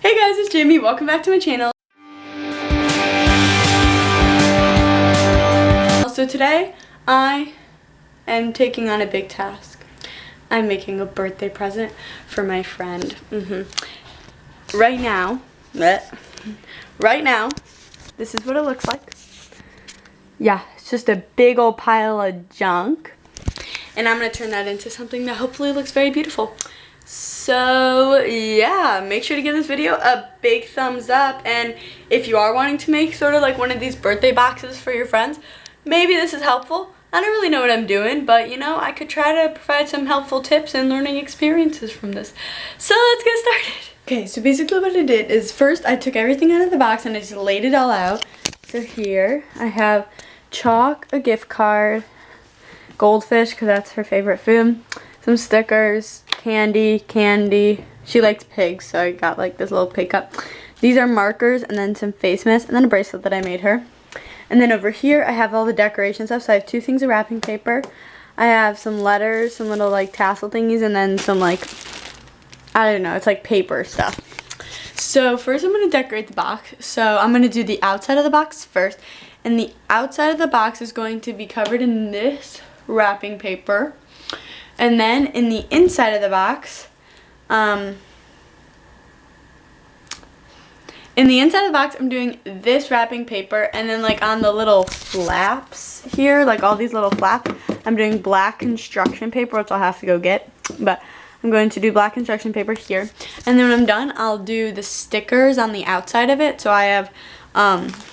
Hey guys, it's Jamie. Welcome back to my channel. So today I am taking on a big task. I'm making a birthday present for my friend. Right now, this is what it looks like. Yeah, it's just a big old pile of junk. And I'm going to turn that into something that hopefully looks very beautiful. So yeah, make sure to give this video a big thumbs up, and if you are wanting to make sort of like one of these birthday boxes for your friends, maybe this is helpful. I don't really know what I'm doing, but you know, I could try to provide some helpful tips and learning experiences from this. So let's get started. Okay, so basically what I did is first I took everything out of the box and I just laid it all out. So here I have chalk, a gift card, goldfish because that's her favorite food, some stickers, candy. She likes pigs, so I got like this little pig cup. These are markers, and then some face masks, and then a bracelet that I made her. And then over here I have all the decoration stuff. So I have two things of wrapping paper. I have some letters, some little like tassel thingies, and then some like, I don't know, it's like paper stuff. So first I'm going to decorate the box. So I'm going to do the outside of the box first. And the outside of the box is going to be covered in this wrapping paper. And then in the inside of the box, I'm doing this wrapping paper, and then like on the little flaps here, like all these little flaps, I'm doing black construction paper, which I'll have to go get, but I'm going to do black construction paper here. And then when I'm done, I'll do the stickers on the outside of it. So I have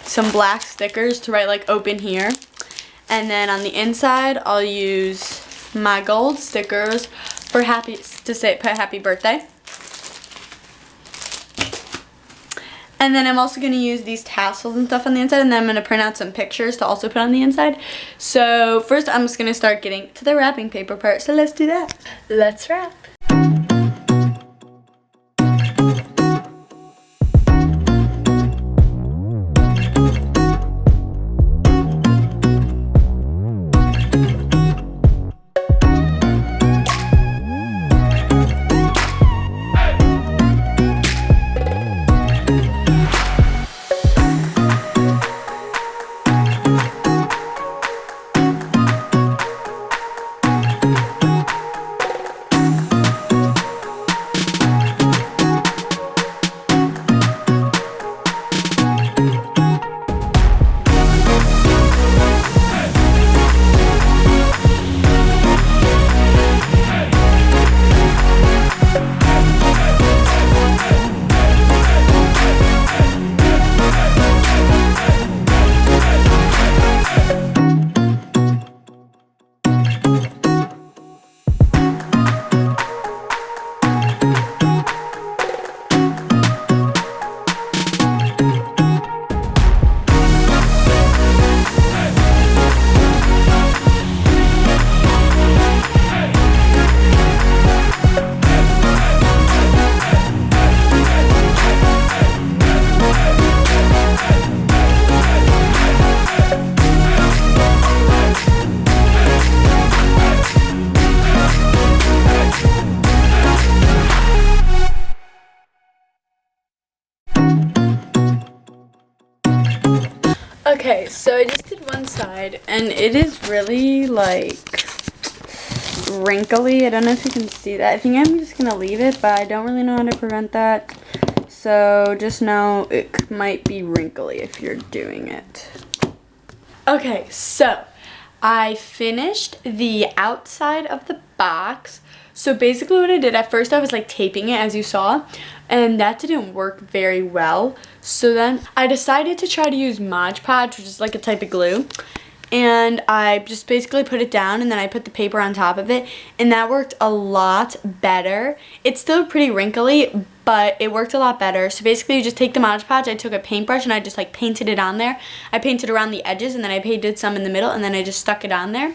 some black stickers to write like open here. And then on the inside, I'll use my gold stickers for put happy birthday. And then I'm also going to use these tassels and stuff on the inside, and then I'm going to print out some pictures to also put on the inside. So first I'm just going to start getting to the wrapping paper part, so let's do that. Let's wrap. Okay, so I just did one side, and it is really like wrinkly. I don't know if you can see that. I think I'm just gonna leave it, but I don't really know how to prevent that. So just know it might be wrinkly if you're doing it. Okay, so I finished the outside of the box. So basically what I did, at first I was like taping it, as you saw, and that didn't work very well. So then I decided to try to use Mod Podge, which is like a type of glue. And I just basically put it down, and then I put the paper on top of it, and that worked a lot better. It's still pretty wrinkly, but it worked a lot better. So basically you just take the Mod Podge, I took a paintbrush and I just like painted it on there. I painted around the edges, and then I painted some in the middle, and then I just stuck it on there.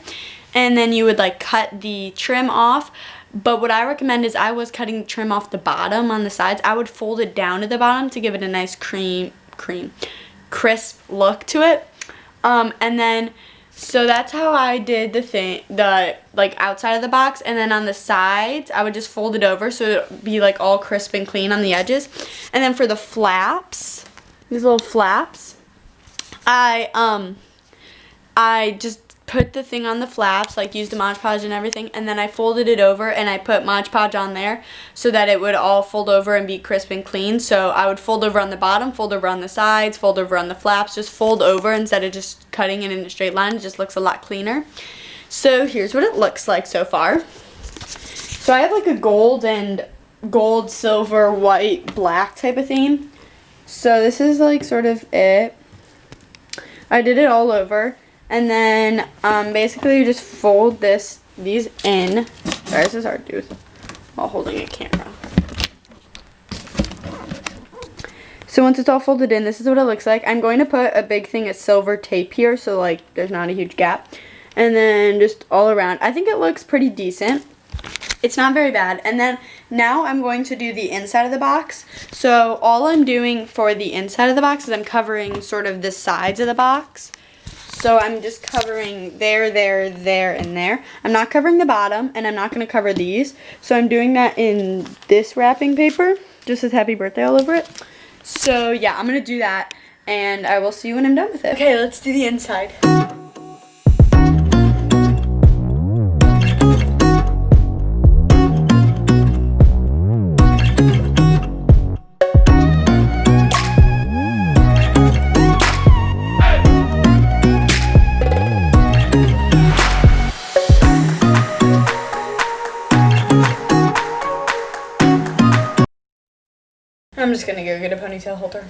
And then you would like cut the trim off. But what I recommend is, I was cutting trim off the bottom on the sides. I would fold it down to the bottom to give it a nice crisp look to it. And then So that's how I did the like outside of the box, and then on the sides I would just fold it over so it would be like all crisp and clean on the edges. And then for the flaps, these little flaps, I just put the thing on the flaps, like used the Mod Podge and everything, and then I folded it over and I put Mod Podge on there so that it would all fold over and be crisp and clean. So I would fold over on the bottom, fold over on the sides, fold over on the flaps, just fold over instead of just cutting it in a straight line. It just looks a lot cleaner. So here's what it looks like so far. So I have like a gold, silver, white, black type of theme. So this is like sort of it. I did it all over. And then basically you just fold these in. Sorry, this is hard to do while holding a camera. So once it's all folded in, this is what it looks like. I'm going to put a big thing of silver tape here so like there's not a huge gap. And then just all around. I think it looks pretty decent. It's not very bad. And then now I'm going to do the inside of the box. So all I'm doing for the inside of the box is I'm covering sort of the sides of the box. So I'm just covering there, and there. I'm not covering the bottom, and I'm not going to cover these. So I'm doing that in this wrapping paper, just as happy birthday all over it. So yeah, I'm going to do that, and I will see you when I'm done with it. Okay, let's do the inside. I'm just gonna go get a ponytail holder.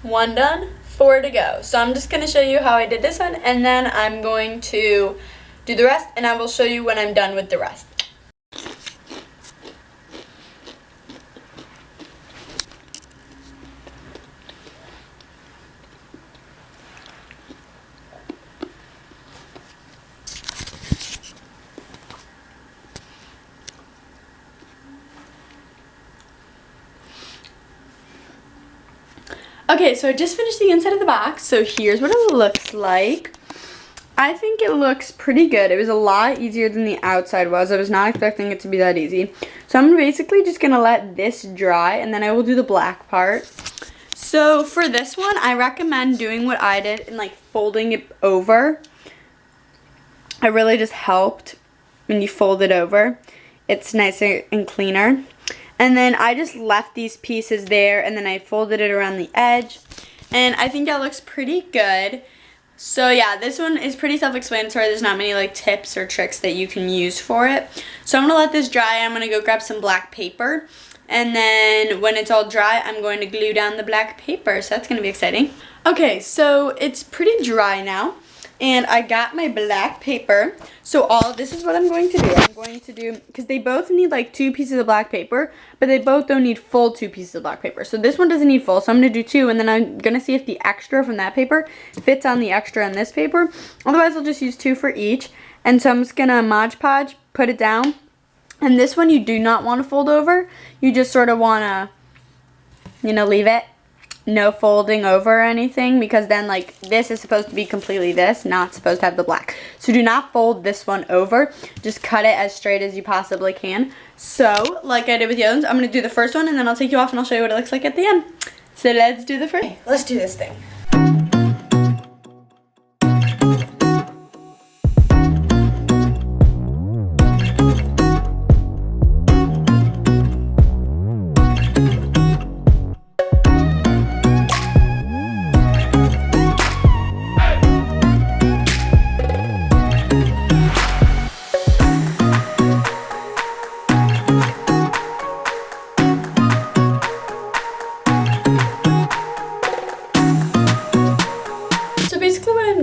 One done, 4 to go. So I'm just going to show you how I did this one, and then I'm going to do the rest, and I will show you when I'm done with the rest. Okay, so I just finished the inside of the box, so here's what it looks like. I think it looks pretty good. It was a lot easier than the outside was. I was not expecting it to be that easy. So I'm basically just going to let this dry, and then I will do the black part. So for this one, I recommend doing what I did and like folding it over. It really just helped when you fold it over. It's nicer and cleaner. And then I just left these pieces there, and then I folded it around the edge. And I think that looks pretty good. So yeah, this one is pretty self-explanatory. There's not many like tips or tricks that you can use for it. So I'm going to let this dry. I'm going to go grab some black paper. And then when it's all dry, I'm going to glue down the black paper. So that's going to be exciting. Okay, so it's pretty dry now. And I got my black paper. So this is what I'm going to do. I'm going to do, because they both need like 2 pieces of black paper, but they both don't need full 2 pieces of black paper. So this one doesn't need full, so I'm going to do 2, and then I'm going to see if the extra from that paper fits on the extra on this paper. Otherwise, I'll just use 2 for each. And so I'm just going to Mod Podge, put it down. And this one you do not want to fold over. You just sort of want to, you know, leave it. No folding over or anything, because then like this is supposed to be completely this, not supposed to have the black. So do not fold this one over. Just cut it as straight as you possibly can. So like I did with the others, I'm going to do the first one, and then I'll take you off and I'll show you what it looks like at the end. So let's do the first. Okay, let's do this thing.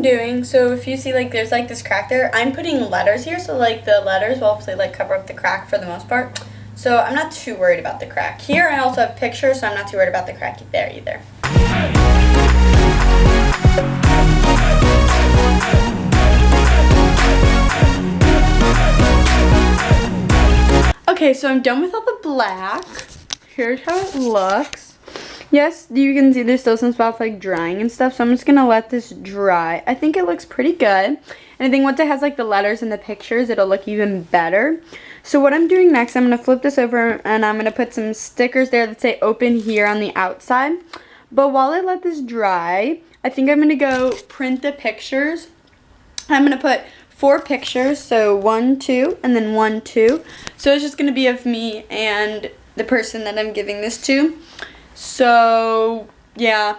doing, so if you see like there's like this crack there, I'm putting letters here, so like the letters will hopefully like cover up the crack for the most part. So I'm not too worried about the crack. Here I also have pictures, so I'm not too worried about the crack there either. Okay, so I'm done with all the black. Here's how it looks. Yes, you can see there's still some spots like drying and stuff, so I'm just gonna let this dry. I think it looks pretty good. And I think once it has like the letters and the pictures, it'll look even better. So what I'm doing next, I'm gonna flip this over and I'm gonna put some stickers there that say open here on the outside. But while I let this dry, I think I'm gonna go print the pictures. I'm gonna put 4 pictures, so 1, 2, and then 1, 2. So it's just gonna be of me and the person that I'm giving this to. So yeah,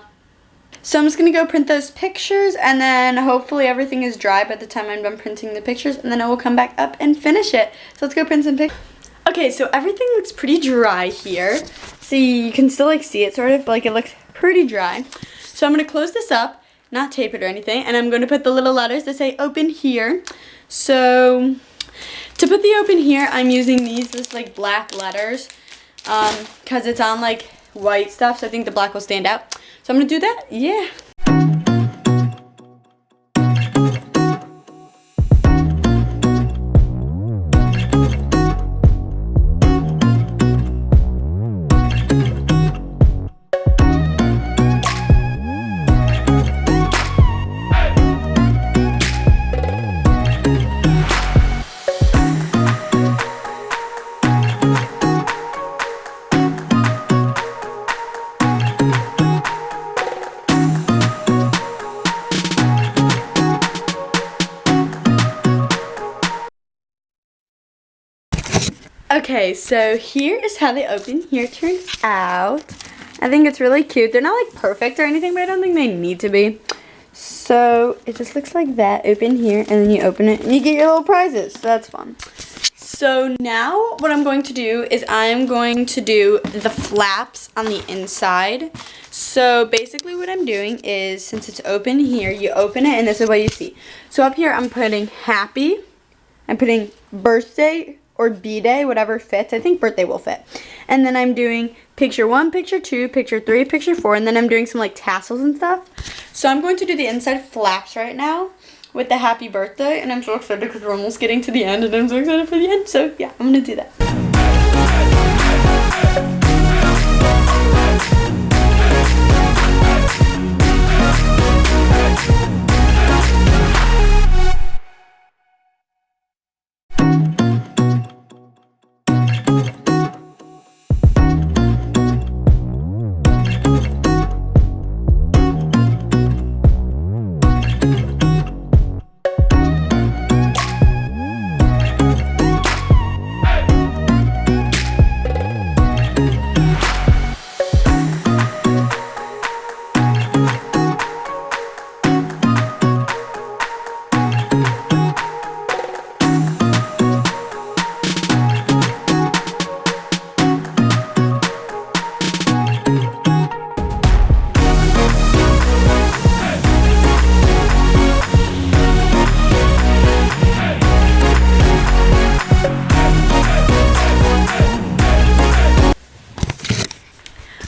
so I'm just gonna go print those pictures, and then hopefully everything is dry by the time I'm done printing the pictures, and then I will come back up and finish it. So let's go print some pictures. Okay, so everything looks pretty dry here. See, you can still like see it sort of, like it looks pretty dry. So I'm gonna close this up, not tape it or anything, and I'm gonna put the little letters that say open here. So to put the open here, I'm using these like black letters because it's on like white stuff, so I think the black will stand out. So I'm gonna do that. Yeah. Okay, so here is how the open here turns out. I think it's really cute. They're not like perfect or anything, but I don't think they need to be. So it just looks like that, open here, and then you open it and you get your little prizes. So that's fun. So now what I'm going to do is I'm going to do the flaps on the inside. So basically what I'm doing is, since it's open here, you open it and this is what you see. So up here I'm putting happy, I'm putting birthday, or B-Day, whatever fits. I think birthday will fit. And then I'm doing picture 1, picture 2, picture 3, picture 4, and then I'm doing some like tassels and stuff. So I'm going to do the inside flaps right now with the happy birthday, and I'm so excited because we're almost getting to the end, and I'm so excited for the end. So yeah, I'm gonna do that.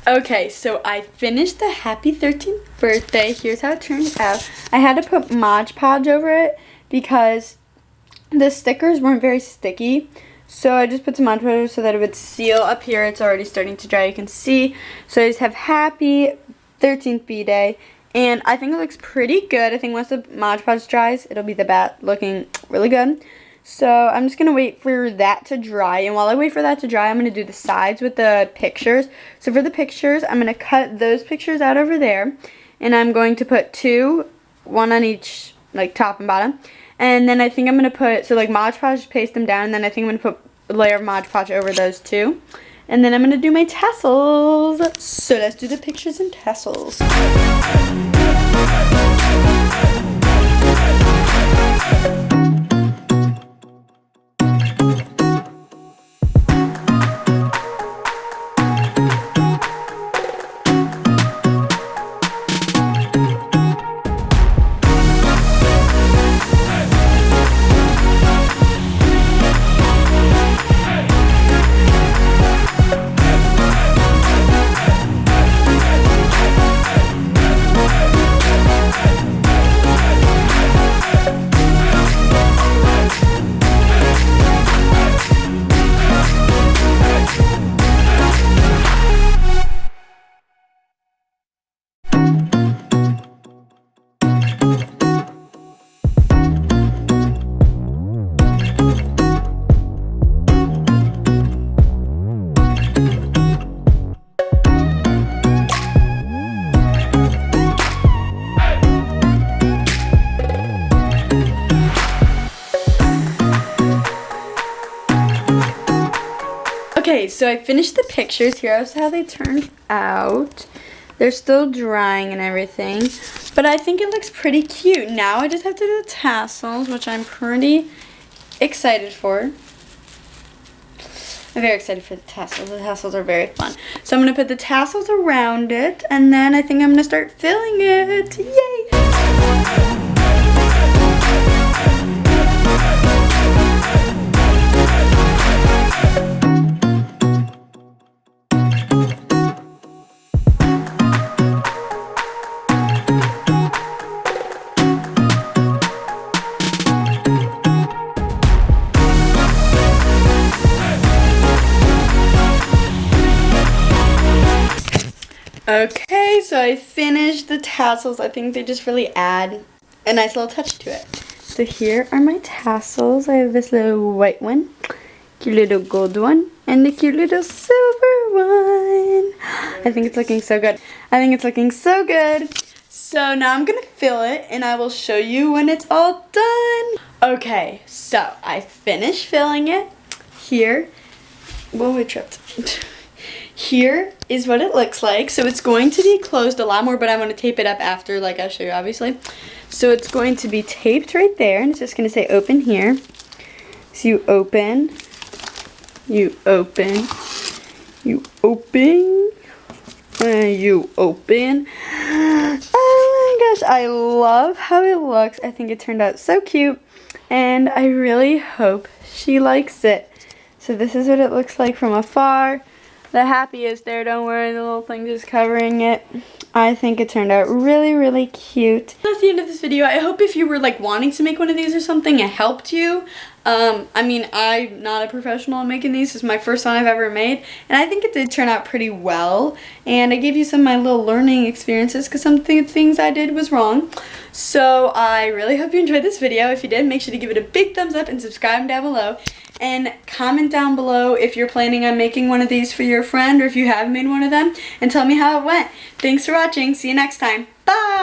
Okay, so I finished the happy 13th birthday. Here's how it turned out. I had to put Mod Podge over it because the stickers weren't very sticky. So I just put some Mod Podge so that it would seal. Up here it's already starting to dry, you can see. So I just have happy 13th B-Day. And I think it looks pretty good. I think once the Mod Podge dries, it'll be the bat looking really good. So I'm just going to wait for that to dry. And while I wait for that to dry, I'm going to do the sides with the pictures. So for the pictures, I'm going to cut those pictures out over there. And I'm going to put 2, 1 on each, like top and bottom. And then I think I'm going to put, so like Mod Podge, paste them down. And then I think I'm going to put a layer of Mod Podge over those 2. And then I'm going to do my tassels. So let's do the pictures and tassels. so I finished the pictures. Here's how they turned out. They're still drying and everything, but I think it looks pretty cute. Now I just have to do the tassels, which I'm pretty excited for. I'm very excited for the tassels. The tassels are very fun. So I'm going to put the tassels around it, and then I think I'm going to start filling it. Yay! Okay, so I finished the tassels. I think they just really add a nice little touch to it. So here are my tassels. I have this little white one, cute little gold one, and the cute little silver one. I think it's looking so good. I think it's looking so good. So now I'm gonna fill it and I will show you when it's all done. Okay, so I finished filling it. Here, whoa, I tripped. Here is what it looks like. So it's going to be closed a lot more, but I'm going to tape it up after, like I'll show you, obviously. So it's going to be taped right there, and it's just going to say open here. So you open, you open, you open, and you open. Oh my gosh, I love how it looks. I think it turned out so cute, and I really hope she likes it. So this is what it looks like from afar. The happy is there, don't worry, the little thing just covering it. I think it turned out really, really cute. That's the end of this video. I hope if you were like wanting to make one of these or something, it helped you. I mean, I'm not a professional in making these. This is my first one I've ever made, and I think it did turn out pretty well. And I gave you some of my little learning experiences because some things I did was wrong. So I really hope you enjoyed this video. If you did, make sure to give it a big thumbs up and subscribe down below. And comment down below if you're planning on making one of these for your friend or if you have made one of them, and tell me how it went. Thanks for watching. See you next time. Bye!